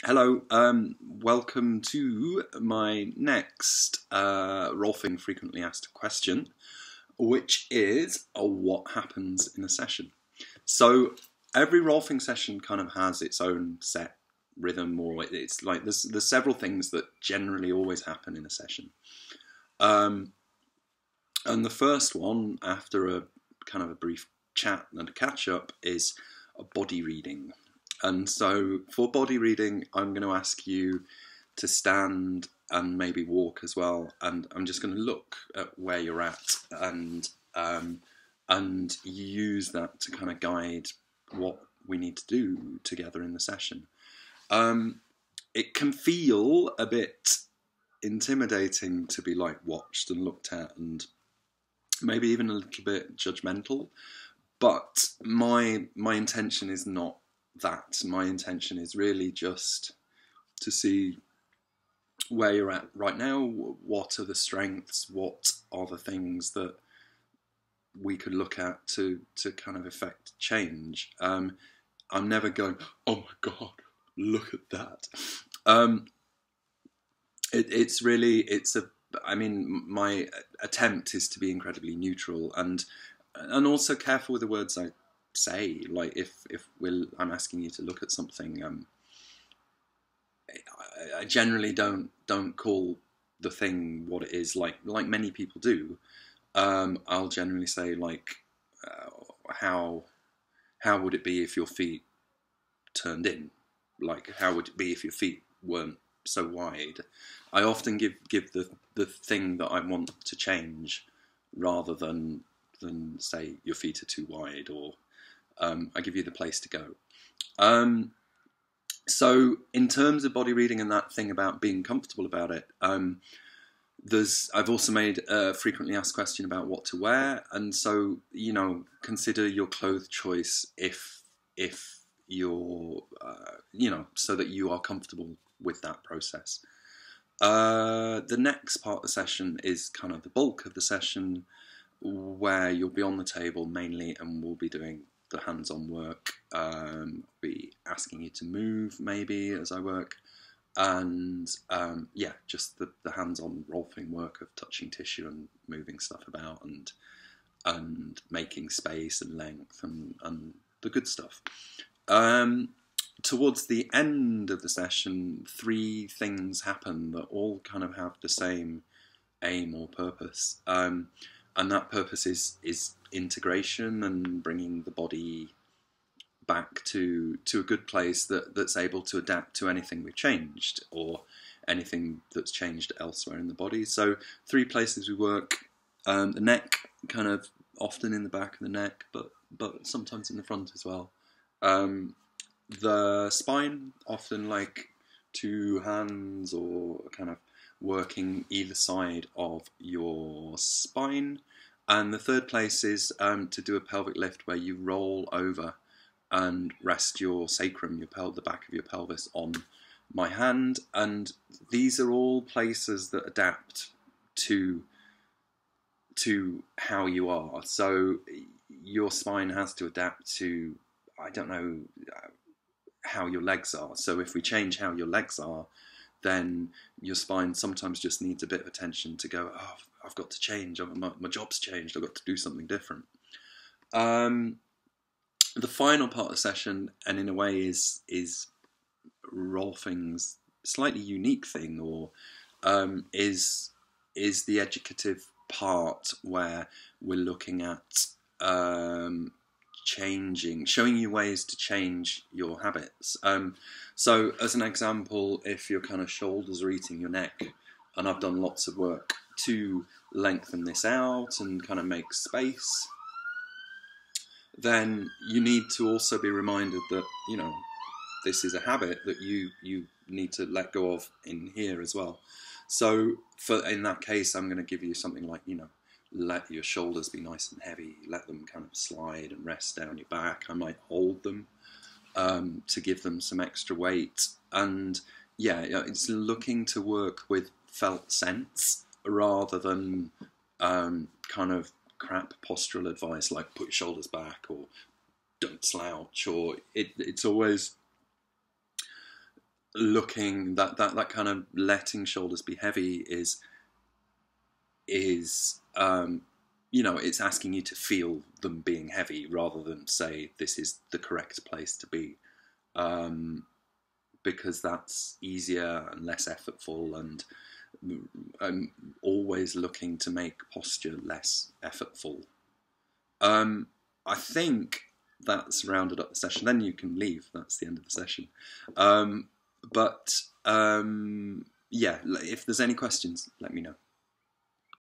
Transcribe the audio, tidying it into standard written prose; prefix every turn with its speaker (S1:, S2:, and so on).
S1: Hello, welcome to my next Rolfing frequently asked question, which is what happens in a session. So every Rolfing session kind of has its own set rhythm, or it's like there's several things that generally always happen in a session. And the first one, after a kind of a brief chat and a catch up, is a body reading. And so for body reading, I'm going to ask you to stand and maybe walk as well. And I'm just going to look at where you're at and use that to kind of guide what we need to do together in the session. It can feel a bit intimidating to be like watched and looked at and maybe even a little bit judgmental. But my intention is not that. My intention is really just to see where you're at right now. What are the strengths? What are the things that we could look at to kind of affect change? I'm never going, oh my God, look at that. My attempt is to be incredibly neutral and also careful with the words I say. Like if I'm asking you to look at something, I generally don't call the thing what it is, like many people do. I'll generally say like, how would it be if your feet turned in? Like how would it be if your feet weren't so wide? I often give the thing that I want to change rather than say your feet are too wide, or I give you the place to go. So in terms of body reading and that thing about being comfortable about it, I've also made a frequently asked question about what to wear, and so consider your clothes choice if you're so that you are comfortable with that process. The next part of the session is kind of the bulk of the session, where you'll be on the table mainly and we'll be doing the hands-on work. I'll be asking you to move maybe as I work, and just the hands-on Rolfing work of touching tissue and moving stuff about and making space and length and the good stuff. Towards the end of the session, 3 things happen that all kind of have the same aim or purpose. And that purpose is integration and bringing the body back to a good place that's able to adapt to anything we've changed or anything that's changed elsewhere in the body. So 3 places we work. The neck, kind of often in the back of the neck, but sometimes in the front as well. The spine, often like 2 hands or kind of working either side of your spine. And the third place is to do a pelvic lift where you roll over and rest your sacrum, the back of your pelvis, on my hand. And these are all places that adapt to how you are. So your spine has to adapt to, I don't know, how your legs are. So if we change how your legs are, then your spine sometimes just needs a bit of attention to go, oh, I've got to change, my job's changed, I've got to do something different. The final part of the session, and in a way is Rolfing's slightly unique thing, or is the educative part where we're looking at showing you ways to change your habits. So as an example, if your kind of shoulders are eating your neck, and I've done lots of work to lengthen this out and kind of make space, then you need to also be reminded that, this is a habit that you need to let go of in here as well. So in that case, I'm going to give you something like, let your shoulders be nice and heavy, let them kind of slide and rest down your back. I might hold them to give them some extra weight. And it's looking to work with felt sense rather than kind of crap postural advice like put your shoulders back or don't slouch, or it's always looking that kind of letting shoulders be heavy is it's asking you to feel them being heavy rather than say this is the correct place to be, because that's easier and less effortful, and I'm always looking to make posture less effortful. I think that's rounded up the session. Then you can leave. That's the end of the session. But yeah, if there's any questions, let me know.